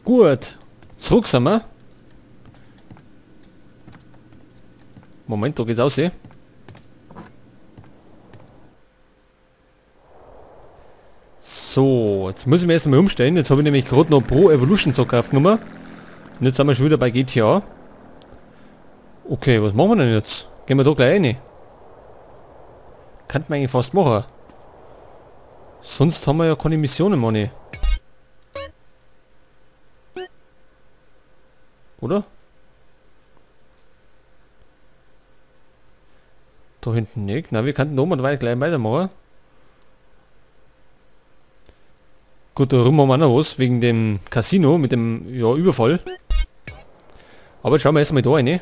Gut. Zurück sind wir. Moment, da geht's aus, eh. So, jetzt muss ich mir erst mal umstellen. Jetzt habe ich nämlich gerade noch Pro Evolution zur Kraftnummer. Und jetzt sind wir schon wieder bei GTA. Okay, was machen wir denn jetzt? Gehen wir da gleich rein. Kann man eigentlich fast machen. Sonst haben wir ja keine Missionen, Mann. Oder? Da hinten nicht. Na, wir könnten da oben gleich weitermachen. Gut, da rum haben wir noch was, wegen dem Casino mit dem Überfall. Aber jetzt schauen wir erstmal da rein.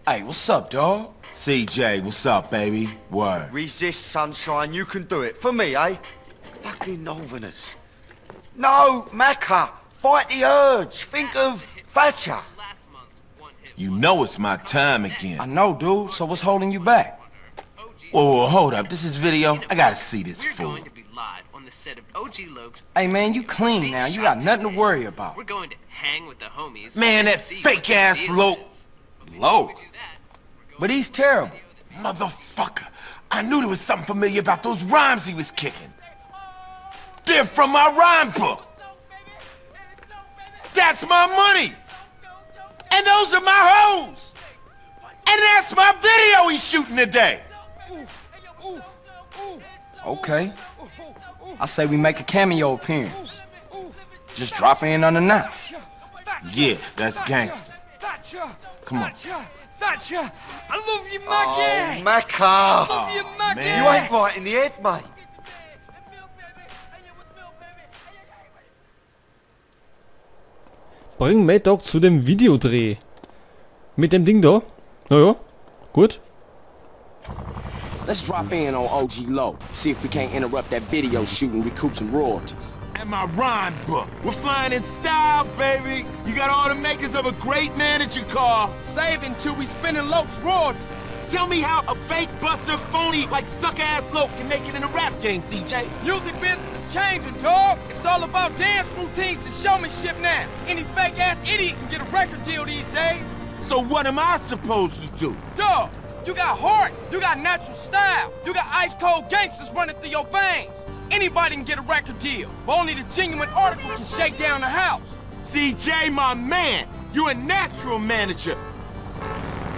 Hey, what's up, dawg? CJ, what's up, baby? Word. Resist, sunshine, you can do it. For me, eh? Fucking Northerners. No, Macca, fight the urge. Think of Thatcher. You know it's my time I again. know, dude, so what's holding you back? Whoa, hold up. This is video. I gotta see this We're fool. going to be live on the set of OG Loke's. Hey, man, you clean now. You got nothing to worry about. We're going to hang with the homies. Man, that and see what the fake-ass deal Loke. is. Loke? Do that. But he's terrible. Motherfucker. I knew there was something familiar about those rhymes he was kicking. They're from my rhyme book. That's my money. And those are my hoes. And that's my video he's shooting today. Okay. I say we make a cameo appearance. Just drop in unannounced. Yeah, that's gangster. Come on. Thatcher, I love you, Oh, Maggie. Macca. Love you, Maggie. man. You ain't right in the head, mate. Bring Mad Dog zu dem Videodreh. Mit dem Ding da. Naja, gut. Let's drop in on OG Low, see if we can't interrupt that video shoot and recoup some royalties. And my rhyme book. We're flying in style, baby. You got all the makings of a great man at your car. Saving till we spending Loke's royalties. Tell me how a fake buster phony like suck-ass Loke can make it in a rap game, CJ. Music business is changing, dog. It's all about dance routines and showmanship now. Any fake-ass idiot can get a record deal these days. So what am I supposed to do? Dog, you got heart, you got natural style, you got ice-cold gangsters running through your veins. Anybody can get a record deal, but only the genuine article can shake down the house. CJ, my man. You a natural manager.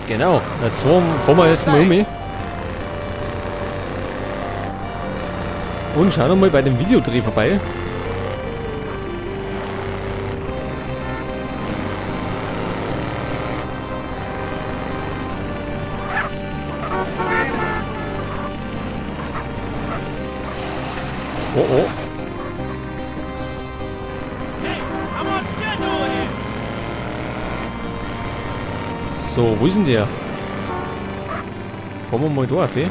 Genau. Jetzt fahren wir erstmal um. Und schauen wir mal bei dem Videodreh vorbei. Oh oh. So, wo ist denn der? Fahren wir mal da auf, eh?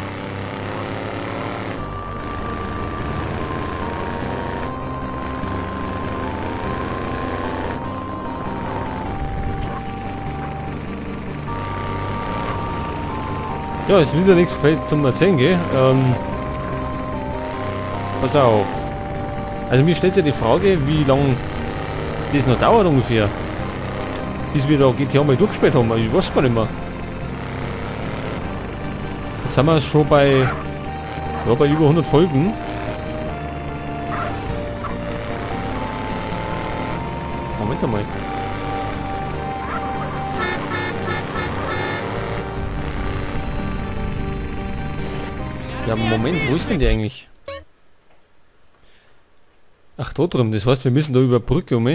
Ja, ist wieder nichts zum Erzählen, gell? Pass auf. Also mir stellt sich die Frage, wie lange das noch dauert ungefähr. Bis wir da GTA mal durchgespielt haben. Ich weiß gar nicht mehr. Jetzt sind wir schon bei über 100 Folgen. Moment einmal. Ja, Moment, wo ist denn der eigentlich? Ach, da drüben. Das heißt, wir müssen da über Brücke um.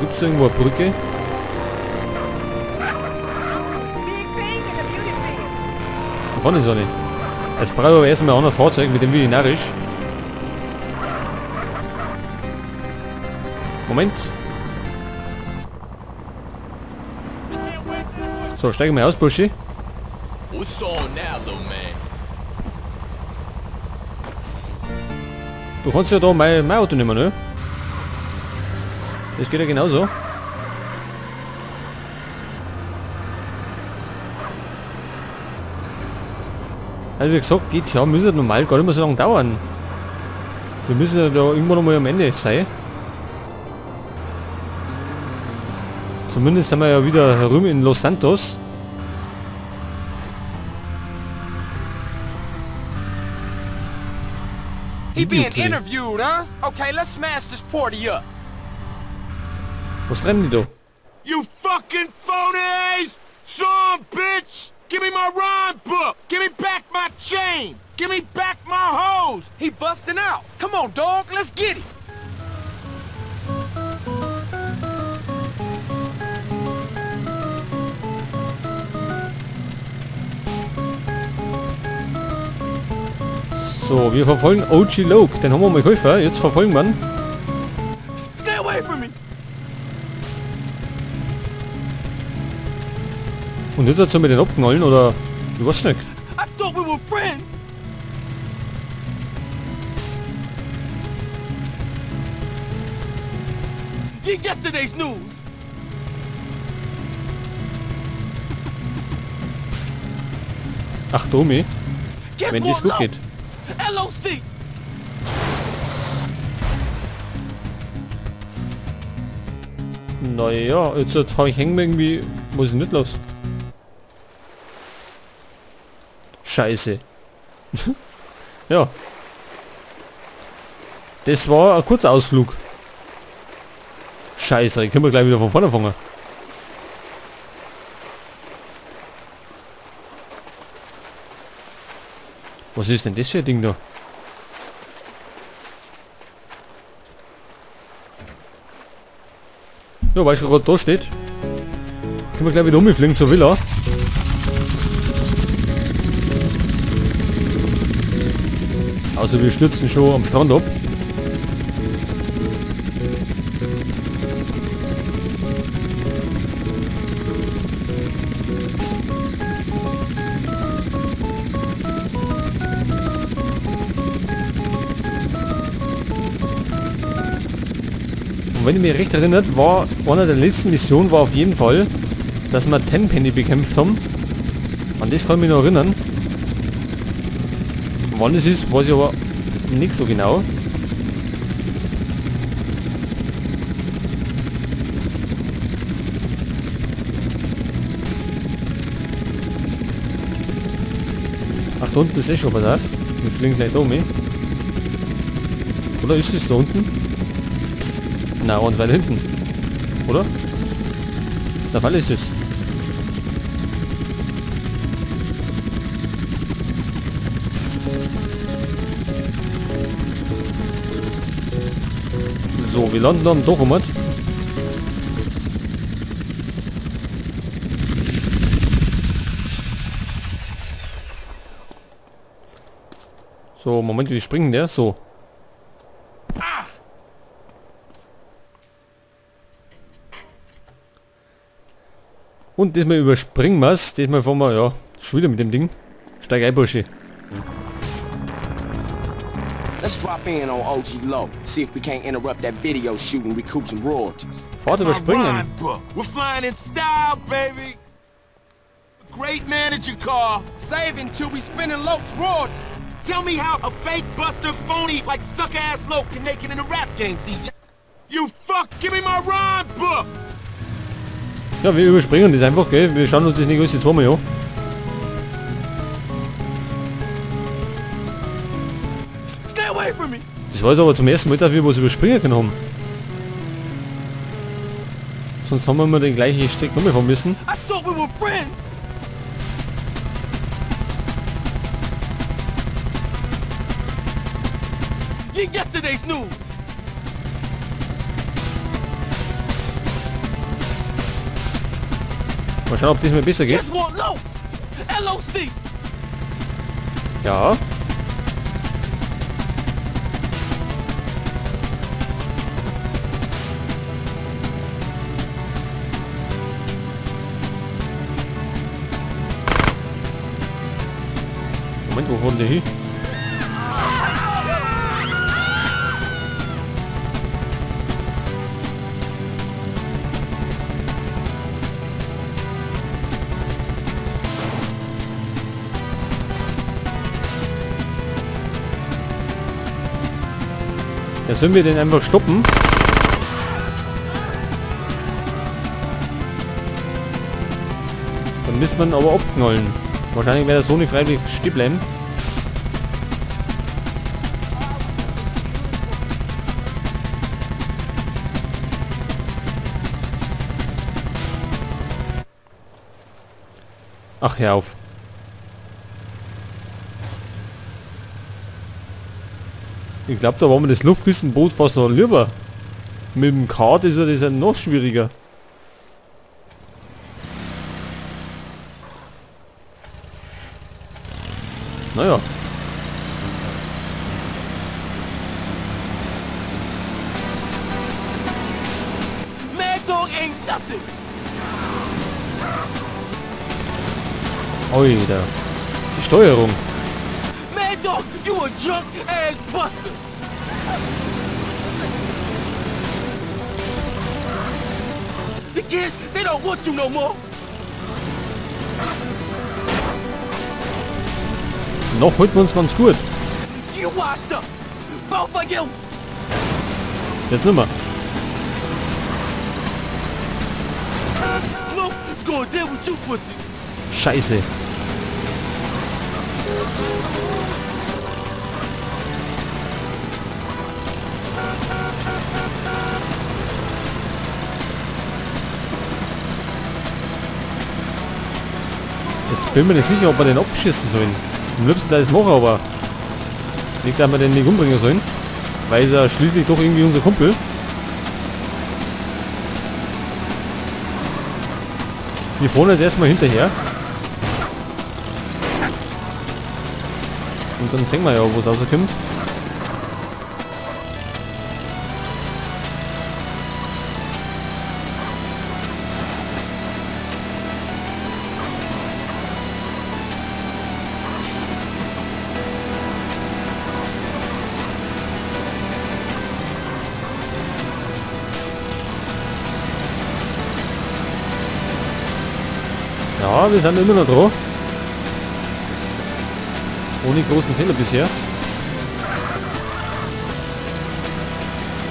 Gibt es irgendwo eine Brücke? Da vorne ist eine. Jetzt brauche ich aber erstmal ein anderes Fahrzeug, mit dem will ich narrisch. Moment. So, steigen wir aus, Burschi. What's on now, little man? Du kannst ja da mein Auto nehmen, ne? Das geht ja genauso. Also wie gesagt, GTA müsste normal gar nicht mehr so lange dauern. Wir müssen ja da irgendwann noch mal am Ende sein. Zumindest sind wir ja wieder herum in Los Santos. He being Videodreh. interviewed, huh? Okay, let's smash this party up. Was treiben die da? You fucking phonies! Son, bitch! Give me my rhyme book! Give me back my chain! Give me back my hose! He busting out. Come on, dog, let's get it. So, wir verfolgen OG Loke. Den haben wir mal geholfen. Jetzt verfolgen wir ihn. Stay away from me. Und jetzt hat er mit den abknallen oder... Ich weiß nicht. I thought we were friends. Yesterday's news. Ach, Domi. Guess Wenn das what, gut Lo? geht. LOC. Naja, jetzt habe ich hängen irgendwie... Was ist denn nicht los? Scheiße. Ja. Das war ein kurzer Ausflug. Scheiße, können wir gleich wieder von vorne fangen. Was ist denn das für ein Ding da? Ja, weil schon gerade da steht. Können wir gleich wieder umfliegen zur Villa. Also wir stürzen schon am Strand ab. Und wenn ich mich recht erinnert, war einer der letzten Missionen war auf jeden Fall, dass wir Tenpenny bekämpft haben. An das kann ich mich noch erinnern. Wann es ist, weiß ich aber nicht so genau. Ach, da unten ist eh schon, pass auf. Wir fliegen gleich da um. Oder ist es da unten? Na, und weiter hinten. Oder? Der Fall ist es. So, wir landen dann doch um. So, Moment, wie springen der? So. Und diesmal überspringen wir es. Diesmal fahren wir, ja, schon wieder mit dem Ding. Steig ein, Bursche. Let's drop in on OG Low. See if we can't interrupt that video shoot and recoup some royalties. Fahrt My überspringen. rhyme book. We're flying in style, baby. A great manager car. Save until we spinning Loke's royalties. Tell me how a fake buster phony like suck-ass Loke can make it in a rap game, CJ. You fuck, give me my rhyme book. Ja, wir überspringen das einfach, gell? Wir schauen uns das nicht alles jetzt zweimal an. Stay away from me. Das war jetzt aber zum ersten Mal, dass wir was überspringen können haben. Sonst haben wir immer den gleichen Steck nochmal fahren müssen. I thought we were friends. Yesterday's news. Mal schauen, ob das mal besser geht. Guess what, Lo? LOC. Ja. Moment, wo fahren die hin? sollen wir den einfach stoppen? Dann müsste man aber abknallen. Wahrscheinlich wäre der so nicht freiwillig stehen bleiben. Ach, hör auf. Ich glaube, da war mir das Luftküstenboot fast noch lieber. Mit dem Kart ist ja das ja noch schwieriger. Naja. Mad Dog ain't nothing. Alter. Die Steuerung. Mad Dog, you a drunk ass buster. The kids, they don't want you no more. Noch halten wir uns ganz gut. You washed up. Both of you. Jetzt nimmer. Look, it's gonna deal with you, pussy. Scheiße. Jetzt bin ich mir nicht sicher, ob wir den abschießen sollen. Am liebsten da das machen, aber nicht, dass wir den nicht umbringen sollen. Weil ist ja schließlich doch irgendwie unser Kumpel. Wir fahren jetzt erstmal hinterher. Und dann sehen wir ja, wo es rauskommt. Ja, wir sind immer noch dran. Ohne großen Fehler bisher.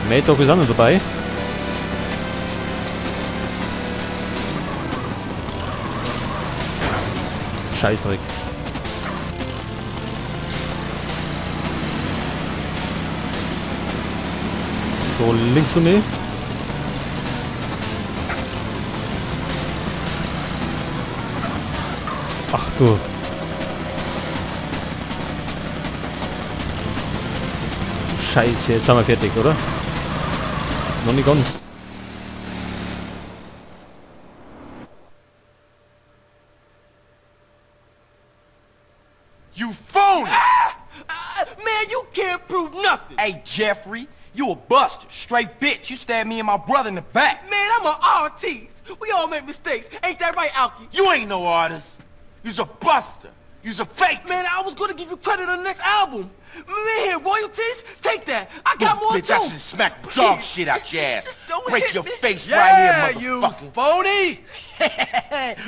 Mad Dog ist auch noch dabei. Scheißdreck. So, links zu mir. Ach du. Scheiße, jetzt sind wir fertig, oder? Noch nicht ganz. You phony! Man, you can't prove nothing. Hey, Jeffrey, you a buster. Straight bitch. You stabbed me and my brother in the back. Man, I'm an artist. We all make mistakes. Ain't that right, Alki? You ain't no artist. You's a buster. You's a fake. Man, I was gonna give you credit on the next album. Man, royalties? Take that. I got more Bitch, too. I should smack the dog shit out your ass. Just don't Break hit your me. face right here, you motherfucker. phony!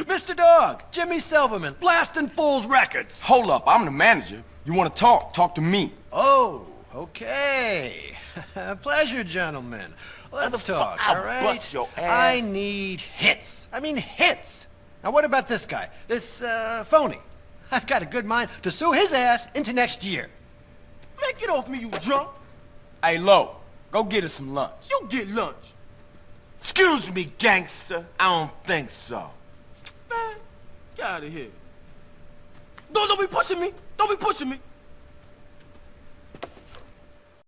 Mr. Dog, Jimmy Silverman, Blastin' Fools Records. Hold up, I'm the manager. You want to talk? Talk to me. Oh, okay. Pleasure, gentlemen. Let's talk, I'll all right? bust your ass. I need hits. I mean hits. Now what about this guy? This, phony? I've got a good mind to sue his ass into next year. Man, get off me, you drunk. Hey, Lo, go get us some lunch. You get lunch. Excuse me, gangster. I don't think so. Man, get out of here. Don't be pushing me. Don't be pushing me.